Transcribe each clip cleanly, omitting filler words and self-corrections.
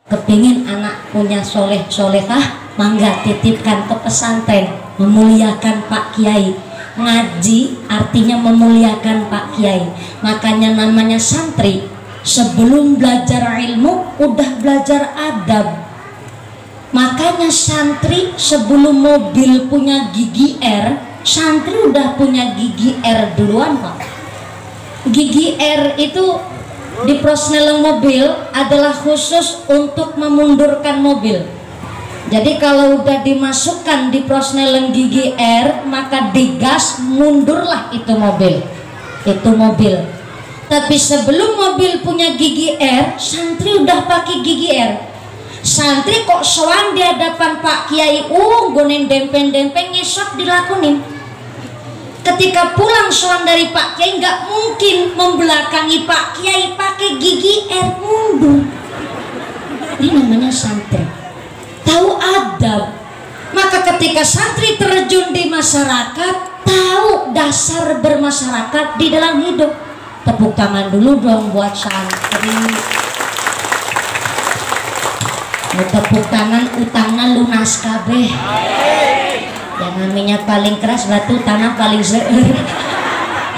kepingin anak punya soleh solehah, mangga titipkan ke pesantren, memuliakan Pak Kiai. Ngaji artinya memuliakan Pak Kiai, makanya namanya santri. Sebelum belajar ilmu udah belajar adab. Makanya santri sebelum mobil punya gigi R, santri udah punya gigi R duluan Pak. Gigi R itu di prosneleng mobil adalah khusus untuk memundurkan mobil. Jadi kalau udah dimasukkan di prosneleng gigi R, maka digas mundurlah itu mobil. Itu mobil. Tapi sebelum mobil punya gigi R, santri udah pakai gigi R. Santri kok soan di hadapan Pak Kiai, gonen dempeng-dempeng ngesok dilakunin. Ketika pulang soan dari Pak Kiai, nggak mungkin membelakangi Pak Kiai pakai gigi R, mundur. Ini namanya santri. Tahu adab. Maka ketika santri terjun di masyarakat, tahu dasar bermasyarakat di dalam hidup. Tepuk tangan dulu dong buat santri. Tepuk tangan, utangnya lunas kabeh. Yang namanya paling keras batu tanah paling seueur.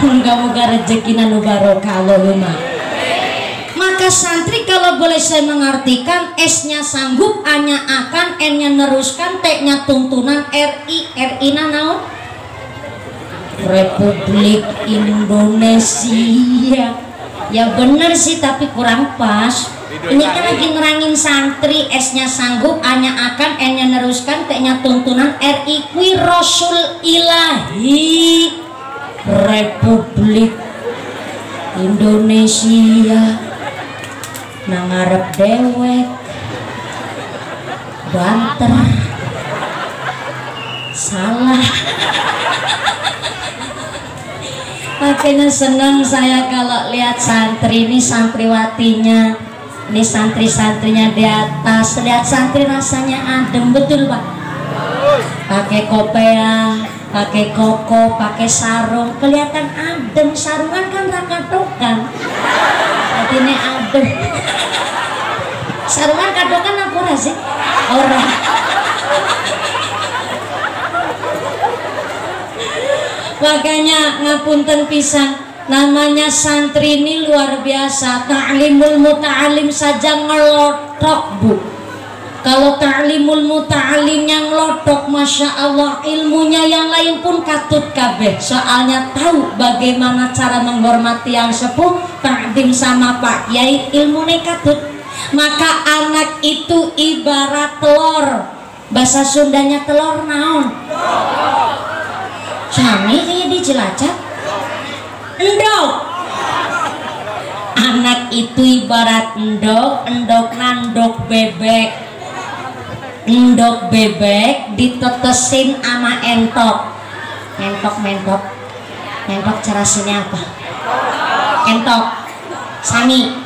Moga-moga rezekina nu barokah Allahumma. Maka santri kalau boleh saya mengartikan, S-nya sanggup, A-nya akan, N-nya neruskan, T-nya tuntunan, RI na naon? Republik Indonesia. Ya bener sih tapi kurang pas. Ini kan lagi nerangin santri, S-nya sanggup, A-nya akan, N-nya neruskan, T-nya tuntunan, RI kui Rasul Ilahi Republik Indonesia. Nangarep dewek banter salah. Makanya senang saya kalau lihat santri ini, santriwatinya ini, santri-santrinya di atas. Lihat santri rasanya adem betul Pak. Pakai kopea, pakai koko, pakai sarung, kelihatan adem. Sarungan kan rakatokan, jadi ini adem. Sarungan kadokan apa sih? Orang. Makanya ngapunten pisan, namanya santri ini luar biasa. Ta'limul muta'alim saja ngelotok Bu. Kalau ta'limul muta'alim yang ngelotok, Masya Allah, ilmunya yang lain pun katut kabeh. Soalnya tahu bagaimana cara menghormati yang sepuh, takdim sama Pak Yai, ilmunya katut. Maka anak itu ibarat telur. Bahasa Sundanya telur naon? Cani kayak di Cilacap. Endok. Anak itu ibarat endok, endok nandok bebek. Endok bebek ditetesin ama entok. Mentok. Mentok cerasinnya apa? Entok. Sami.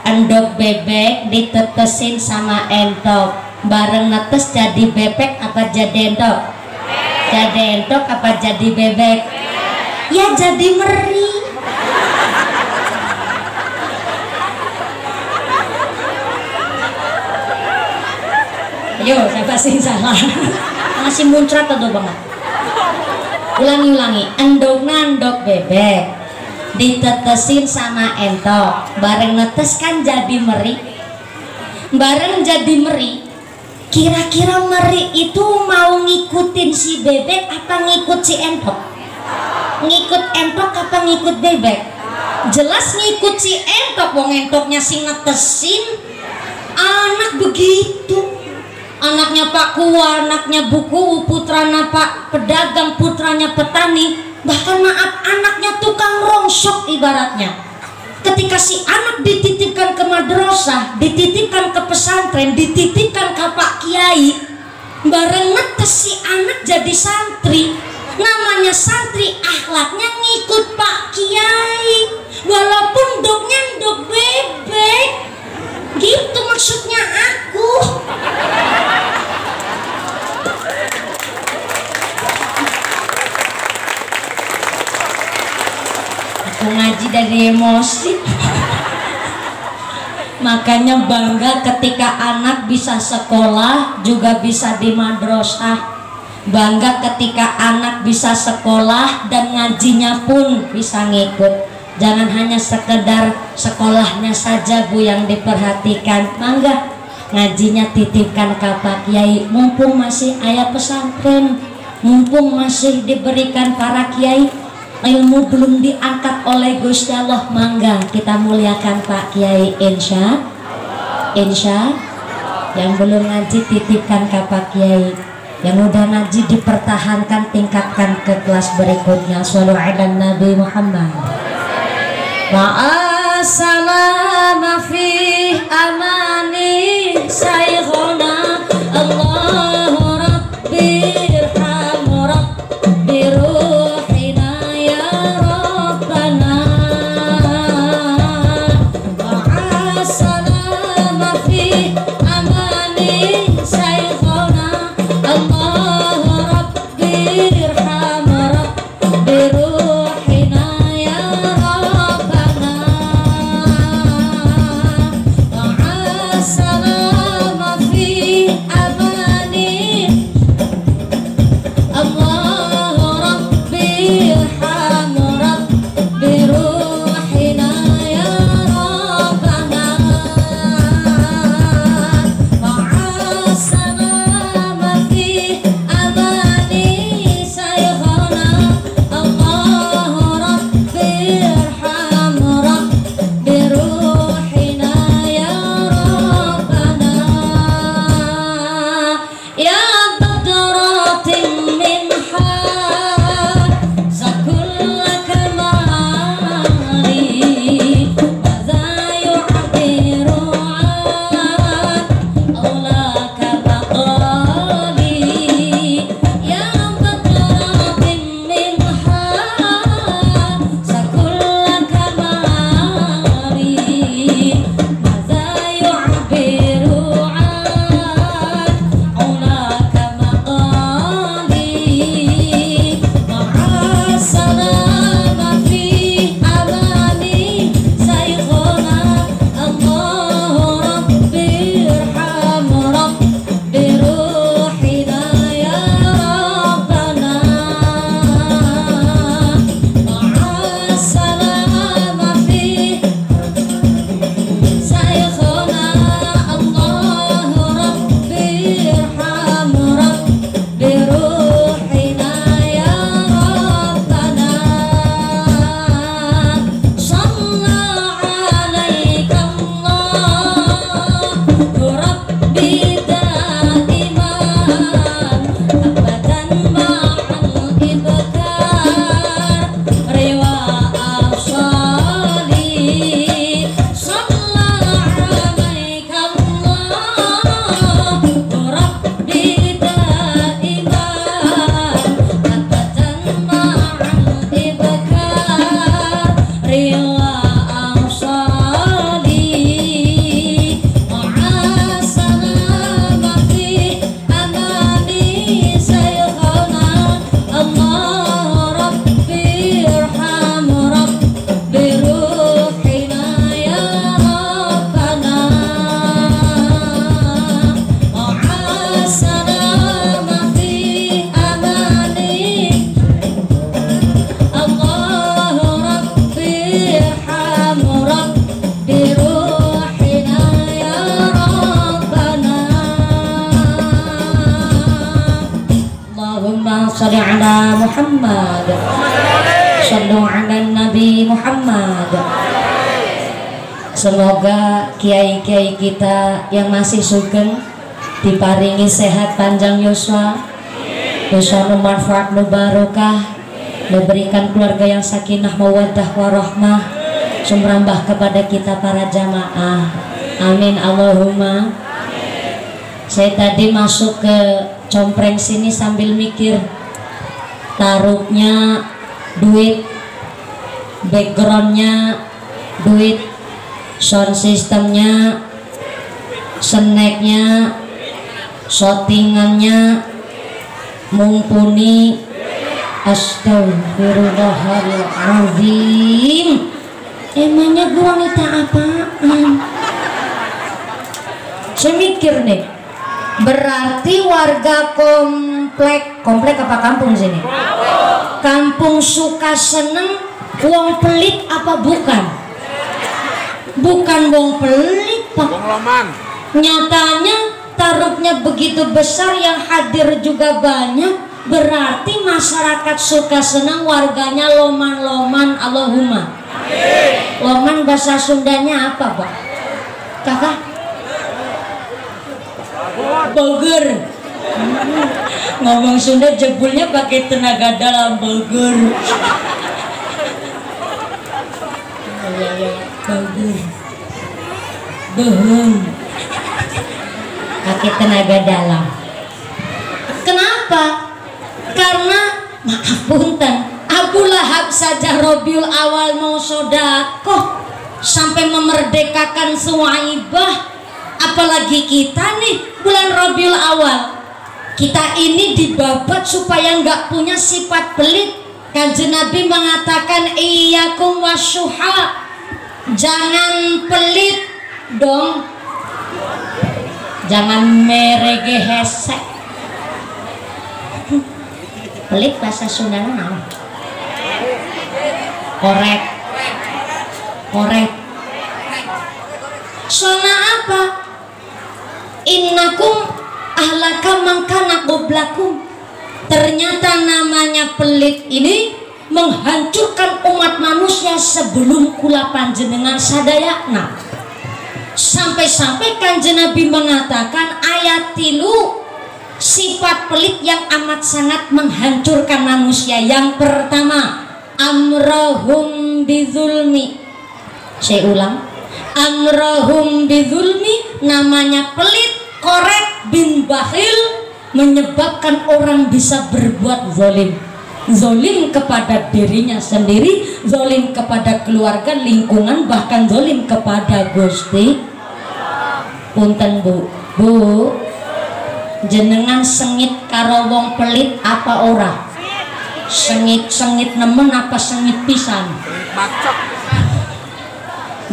Endok bebek ditetesin sama entok, bareng netes jadi bebek apa jadi entok? Jadi entok apa jadi bebek? Ya jadi meri. Yo, saya pasti salah. Masih muncrat atau banget? Ulangi. Endok nandok bebek ditetesin sama entok, bareng netes kan jadi meri. Bareng jadi meri, kira-kira meri itu mau ngikutin si bebek apa ngikut si entok? Ngikut entok apa ngikut bebek? Jelas ngikut si entok, wong entoknya si netesin. Anak begitu, anaknya Pak Kuwa, anaknya Bu Kuwu, putranya Pak pedagang, putranya petani. Bahkan maaf, anaknya tukang rongsok ibaratnya. Ketika si anak dititipkan ke madrasah, dititipkan ke pesantren, dititipkan ke Pak Kiai, bareng netes si anak jadi santri. Namanya santri, akhlaknya ngikut Pak Kiai, walaupun doknya dok bebek. Gitu maksudnya aku. Ngaji dari emosi. Makanya bangga ketika anak bisa sekolah juga bisa di madrasah. Bangga ketika anak bisa sekolah dan ngajinya pun bisa ngikut. Jangan hanya sekedar sekolahnya saja Bu yang diperhatikan. Mangga ngajinya titipkan ke Pak Kiai, mumpung masih ayah pesantren, mumpung masih diberikan para kiai, ilmu belum diangkat oleh Gusti Allah. Mangga kita muliakan Pak Kiai, insya yang belum ngaji titipkan ke Pak Kiai, yang udah ngaji dipertahankan, tingkatkan ke kelas berikutnya. Shallu ala Nabi Muhammad. Ma'asalama fi amani saykhuna Allahu Rabbi irhamu Rabbi ruhina ya Rabbana. Ma'asalama fi amani saykhuna Allahu Rabbi irhamu Rabbi ruhina ya Rabbana. Ma'asalama fi amani Allahu Rabbi irhamu Rabbi ruhina ya Rabbana. Ma'asalama fi amani saykhuna Allahu Rabbi irhamu Rabbi ruhina ya Rabbana. Ya badratin minha zakulla kamali madza yu'biru an aulaka maqali. Ya badratin minha zakulla kamali madza yu'biru an aulaka maqali. Ma'asalama fi amani saykhuna Allahu Rabbi irhamu Rabbi ruhina ya Rabbana. Ma'asalama fi saykhuna Allahu Rabbi irhamu Rabbi ruhina ya Rabbana. Shalla alaika Allahu Rabbi daiman abadan ma'al ibkar riwa asali. Shalla alaika Allahu Rabbi daiman abadan ma'al ibkar riwa asali. Ma'asalama fi amani saykhuna Allahu Rabbi irhamu Rabbi ruhina ya Rabbana. Ma'asalama fi amani Allahu Rabbi irhamu Rabbi ruhina ya Rabbana. Allahumma sholli ala Muhammad. Shallu ala Nabi Muhammad. Semoga kiai-kiai kita yang masih sugeng diparingi sehat panjang yuswa, yuswa nu manfaat nu barokah, diberikan keluarga yang sakinah mawaddah warahmah, sumrambah kepada kita para jamaah. Amin Allahumma. Saya tadi masuk ke compreng sini sambil mikir, taruhnya duit, backgroundnya duit, sound systemnya, snacknya, shootingannya mumpuni. Astagfirullahaladzim. Emangnya gua minta apaan? Saya mikir nih, berarti warga komplek apa kampung sini? Kampung suka seneng wong pelit apa bukan? Bukan wong pelit, Pak. Nyatanya taruhnya begitu besar, yang hadir juga banyak. Berarti masyarakat suka senang, warganya loman-loman. Allahumma. Loman bahasa Sundanya apa, Pak? Kakak? Boger. Ngomong Sunda jebulnya pakai tenaga dalam, boger. Boger. Bohong. Pakai tenaga dalam. Kenapa? Karena maaf punten, Abu Lahab saja Rabiul Awal mau sodakoh sampai memerdekakan Suwaibah, apalagi kita nih bulan Rabiul Awal. Kita ini dibabat supaya nggak punya sifat pelit. Kanjeng Nabi mengatakan iyyakum wasyuha, jangan pelit dong, jangan merege hesek. Pelit bahasa Sunda naon? Korek. Soalnya apa? Innakum ahlaka mangkana qoblakum. Ternyata namanya pelit ini menghancurkan umat manusia sebelum kula panjenengan sadayana. Sampai-sampai Kanjeng Nabi mengatakan ayat tilu sifat pelit yang amat sangat menghancurkan manusia. Yang pertama, amrahum bizulmi. Saya ulang, amrahum bizulmi, namanya pelit, korek, bin bakhil, menyebabkan orang bisa berbuat zalim. Zalim kepada dirinya sendiri, zalim kepada keluarga, lingkungan, bahkan zalim kepada Gusti. Punten Bu, jenengan sengit karo wong pelit apa ora? Sengit nemen apa sengit pisan?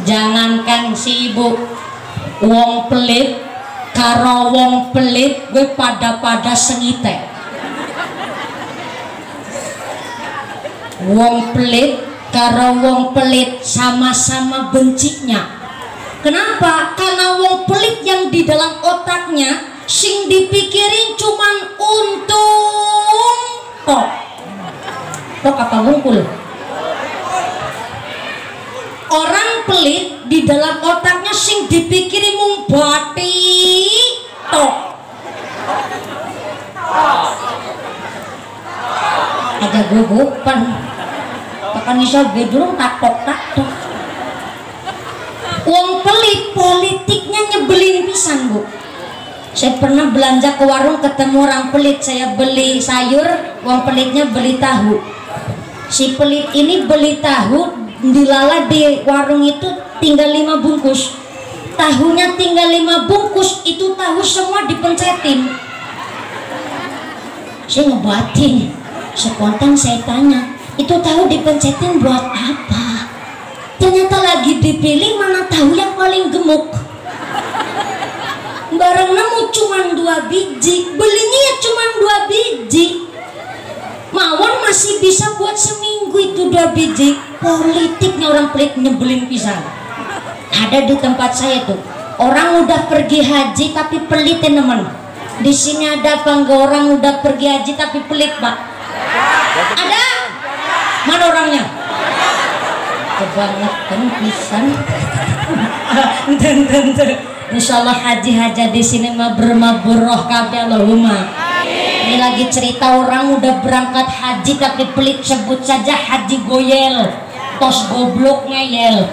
Jangankan si ibu, wong pelit karo wong pelit gue pada sengite. Wong pelit karo wong pelit sama-sama bencinya. Kenapa? Karena wong pelit yang di dalam otaknya sing dipikirin cuman untung tok apa ngumpul. Orang pelit di dalam otaknya sing dipikirin mung bati tok. Ada gugupan bahkan bisa bedung taktok. Wong pelit politiknya nyebelin pisan, Bu. Saya pernah belanja ke warung, ketemu orang pelit, saya beli sayur, wong pelitnya beli tahu. Si pelit ini beli tahu, dilala di warung itu tinggal 5 bungkus. Tahunya tinggal 5 bungkus, itu tahu semua dipencetin. Saya ngebatin, spontan saya tanya, itu tahu dipencetin buat apa? Ternyata lagi dipilih mana tahu yang paling gemuk. Barang nemu cuma 2 biji, belinya ya cuma 2 biji. Mawon masih bisa buat seminggu itu 2 biji. Politiknya orang pelit nyebelin pisan. Ada di tempat saya tuh, orang udah pergi haji tapi pelit teman. Di sini ada apa enggak orang udah pergi haji tapi pelit, Pak? Ada? Mana orangnya? Kebangetan pisan. Insya Allah haji di sini mah bermaburoh kabeh, Allahumma. Ini lagi cerita orang udah berangkat haji tapi pelit, sebut saja haji goyel, tos goblok ngeyel.